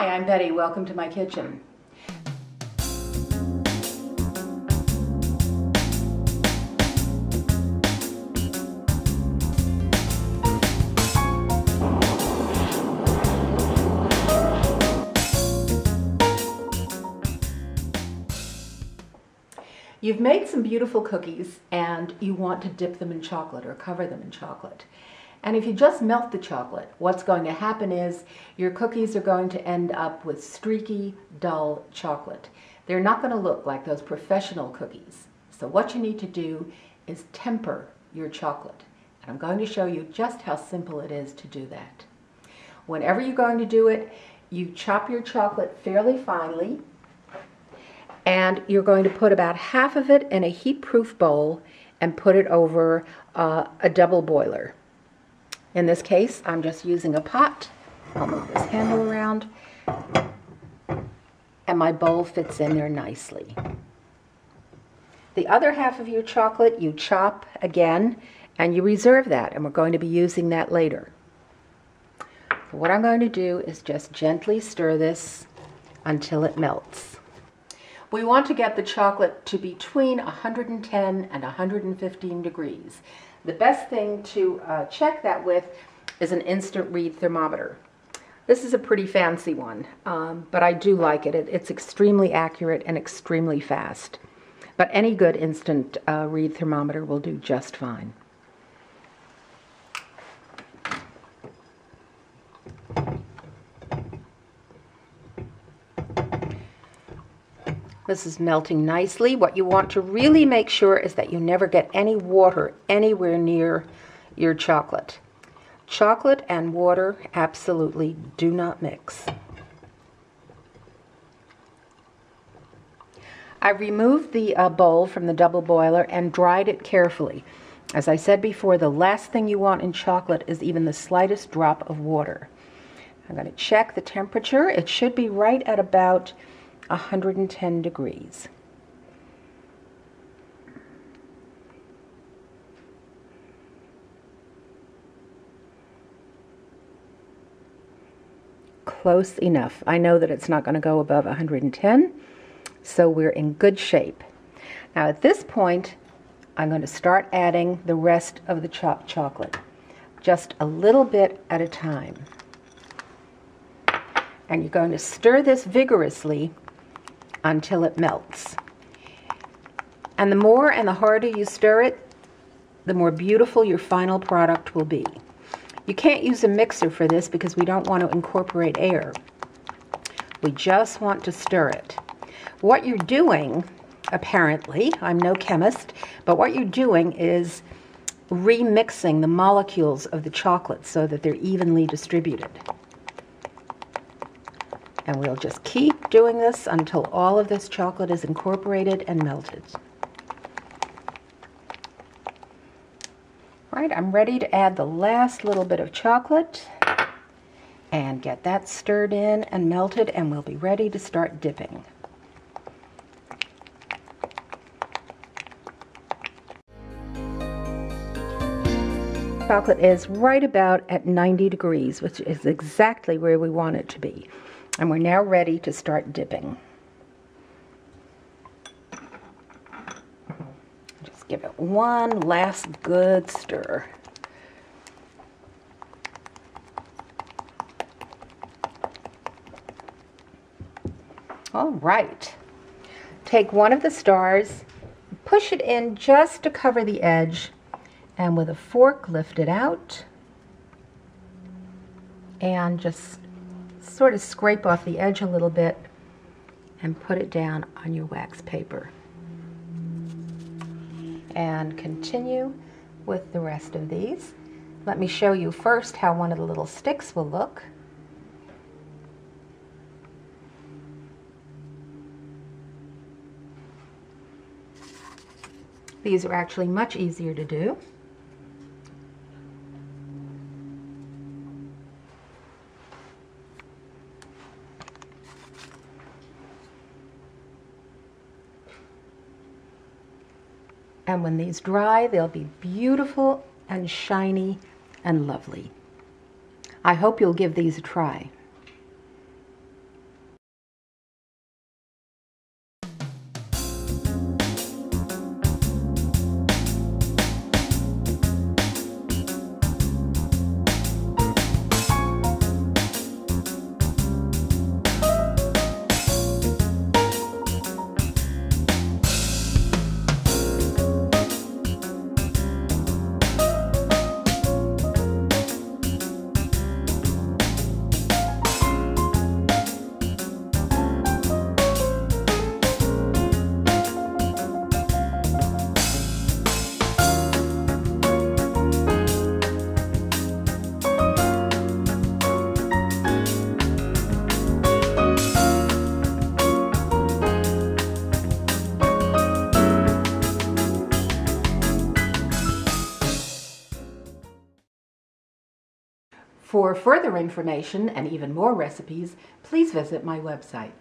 Hi, I'm Betty. Welcome to my kitchen. You've made some beautiful cookies and you want to dip them in chocolate or cover them in chocolate. And if you just melt the chocolate, what's going to happen is your cookies are going to end up with streaky, dull chocolate. They're not going to look like those professional cookies. So what you need to do is temper your chocolate. And I'm going to show you just how simple it is to do that. Whenever you're going to do it, you chop your chocolate fairly finely, and you're going to put about half of it in a heat-proof bowl and put it over a double boiler. In this case, I'm just using a pot. I'll move this handle around, and my bowl fits in there nicely. The other half of your chocolate you chop again, and you reserve that, and we're going to be using that later. So what I'm going to do is just gently stir this until it melts. We want to get the chocolate to between 110 and 115 degrees. The best thing to check that with is an instant read thermometer. This is a pretty fancy one, but I do like it. It's extremely accurate and extremely fast. But any good instant read thermometer will do just fine. This is melting nicely. What you want to really make sure is that you never get any water anywhere near your chocolate. Chocolate and water absolutely do not mix. I removed the bowl from the double boiler and dried it carefully. As I said before, the last thing you want in chocolate is even the slightest drop of water. I'm going to check the temperature. It should be right at about 110 degrees. Close enough. I know that it's not going to go above 110, so we're in good shape. Now at this point, I'm going to start adding the rest of the chopped chocolate, just a little bit at a time. And you're going to stir this vigorously until it melts. And the more and the harder you stir it, the more beautiful your final product will be. You can't use a mixer for this because we don't want to incorporate air. We just want to stir it. What you're doing, apparently, I'm no chemist, but what you're doing is remixing the molecules of the chocolate so that they're evenly distributed. And we'll just keep doing this until all of this chocolate is incorporated and melted. All right, I'm ready to add the last little bit of chocolate and get that stirred in and melted, and we'll be ready to start dipping. Chocolate is right about at 90 degrees, which is exactly where we want it to be. And we're now ready to start dipping. Just give it one last good stir. All right. Take one of the stars, push it in just to cover the edge, and with a fork lift it out and just sort of scrape off the edge a little bit and put it down on your wax paper. And continue with the rest of these. Let me show you first how one of the little sticks will look. These are actually much easier to do. And when these dry, they'll be beautiful and shiny and lovely. I hope you'll give these a try. For further information and even more recipes, please visit my website.